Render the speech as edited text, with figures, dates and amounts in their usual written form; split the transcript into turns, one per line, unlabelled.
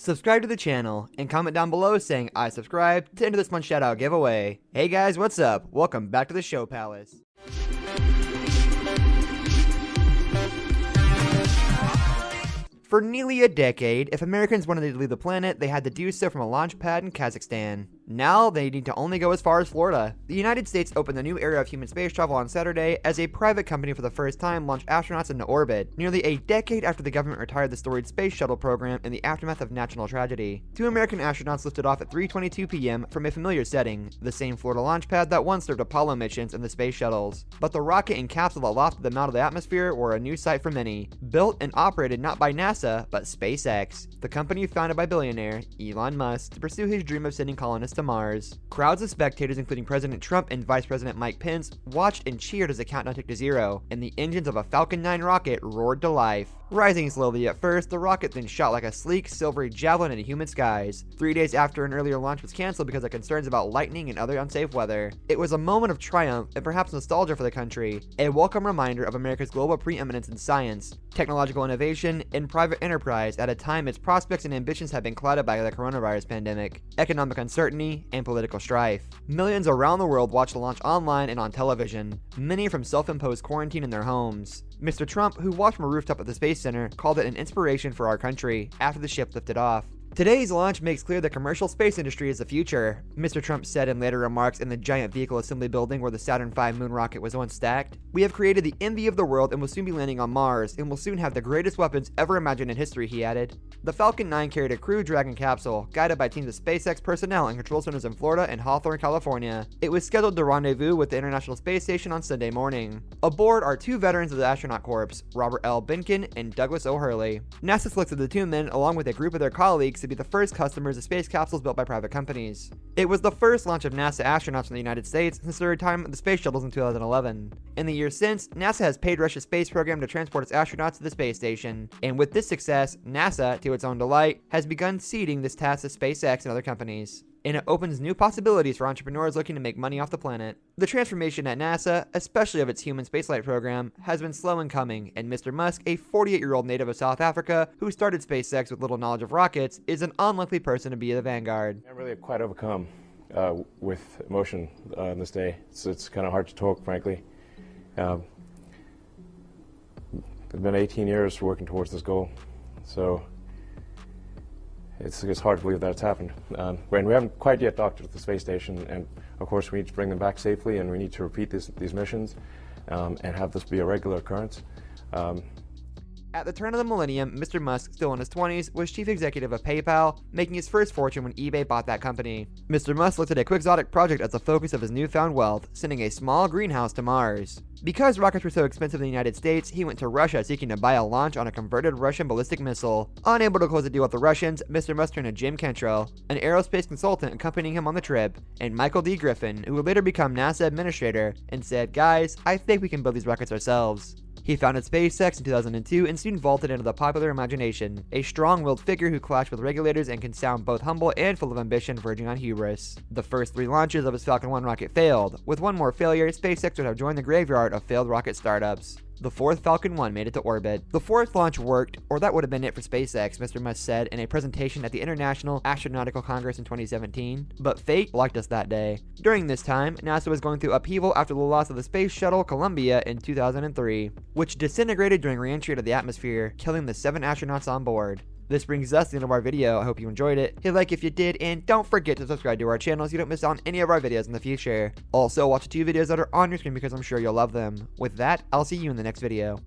Subscribe to the channel and comment down below saying I subscribe to enter this month's shoutout giveaway. Hey guys, what's up? Welcome back to the Show Palace. For nearly a decade, if Americans wanted to leave the planet, they had to do so from a launch pad in Kazakhstan. Now, they need to only go as far as Florida. The United States opened a new era of human space travel on Saturday as a private company for the first time launched astronauts into orbit, nearly a decade after the government retired the storied space shuttle program in the aftermath of national tragedy. Two American astronauts lifted off at 3:22 p.m. from a familiar setting, the same Florida launch pad that once served Apollo missions and the space shuttles. But the rocket and capsule that lofted them out of the atmosphere were a new sight for many, built and operated not by NASA, but SpaceX, the company founded by billionaire Elon Musk to pursue his dream of sending colonists to Mars. Crowds of spectators, including President Trump and Vice President Mike Pence, watched and cheered as the countdown ticked to zero, and the engines of a Falcon 9 rocket roared to life. Rising slowly at first, the rocket then shot like a sleek, silvery javelin into human skies. 3 days after an earlier launch was canceled because of concerns about lightning and other unsafe weather. It was a moment of triumph and perhaps nostalgia for the country, a welcome reminder of America's global preeminence in science, technological innovation, and private enterprise at a time its prospects and ambitions have been clouded by the coronavirus pandemic, economic uncertainty, and political strife. Millions around the world watched the launch online and on television, many from self-imposed quarantine in their homes. Mr. Trump, who watched from a rooftop at the Space Center, called it an inspiration for our country after the ship lifted off. Today's launch makes clear the commercial space industry is the future, Mr. Trump said in later remarks in the giant vehicle assembly building where the Saturn V moon rocket was once stacked. We have created the envy of the world and will soon be landing on Mars, and will soon have the greatest weapons ever imagined in history, he added. The Falcon 9 carried a Crew Dragon capsule, guided by teams of SpaceX personnel and control centers in Florida and Hawthorne, California. It was scheduled to rendezvous with the International Space Station on Sunday morning. Aboard are two veterans of the astronaut corps, Robert L. Benkin and Douglas O. Hurley. NASA selected the two men, along with a group of their colleagues, to be the first customers of space capsules built by private companies. It was the first launch of NASA astronauts in the United States since the retirement of the space shuttles in 2011. In the years since, NASA has paid Russia's space program to transport its astronauts to the space station, and with this success, NASA, to its own delight, has begun ceding this task to SpaceX and other companies. And it opens new possibilities for entrepreneurs looking to make money off the planet. The transformation at NASA, especially of its human spaceflight program, has been slow in coming, and Mr. Musk, a 48-year-old native of South Africa who started SpaceX with little knowledge of rockets, is an unlikely person to be the vanguard.
I'm really quite overcome with emotion on this day. It's kind of hard to talk, frankly. It's been 18 years working towards this goal, so it's hard to believe that it's happened. When we haven't quite yet docked at the space station, and of course we need to bring them back safely, and we need to repeat these missions and have this be a regular occurrence.
At the turn of the millennium, Mr. Musk, still in his 20s, was chief executive of PayPal, making his first fortune when eBay bought that company. Mr. Musk looked at a quixotic project as the focus of his newfound wealth, sending a small greenhouse to Mars. Because rockets were so expensive in the United States, he went to Russia seeking to buy a launch on a converted Russian ballistic missile. Unable to close a deal with the Russians, Mr. Musk turned to Jim Cantrell, an aerospace consultant accompanying him on the trip, and Michael D. Griffin, who would later become NASA administrator, and said, "Guys, I think we can build these rockets ourselves." He founded SpaceX in 2002 and soon vaulted into the popular imagination, a strong-willed figure who clashed with regulators and can sound both humble and full of ambition, verging on hubris. The first 3 launches of his Falcon 1 rocket failed. With one more failure, SpaceX would have joined the graveyard of failed rocket startups. The 4th Falcon 1 made it to orbit. The 4th launch worked, or that would have been it for SpaceX, Mr. Musk said in a presentation at the International Astronautical Congress in 2017. But fate liked us that day. During this time, NASA was going through upheaval after the loss of the space shuttle Columbia in 2003, which disintegrated during re-entry to the atmosphere, killing the 7 astronauts on board. This brings us to the end of our video. I hope you enjoyed it. Hit like if you did, and don't forget to subscribe to our channel so you don't miss out on any of our videos in the future. Also, watch the 2 videos that are on your screen because I'm sure you'll love them. With that, I'll see you in the next video.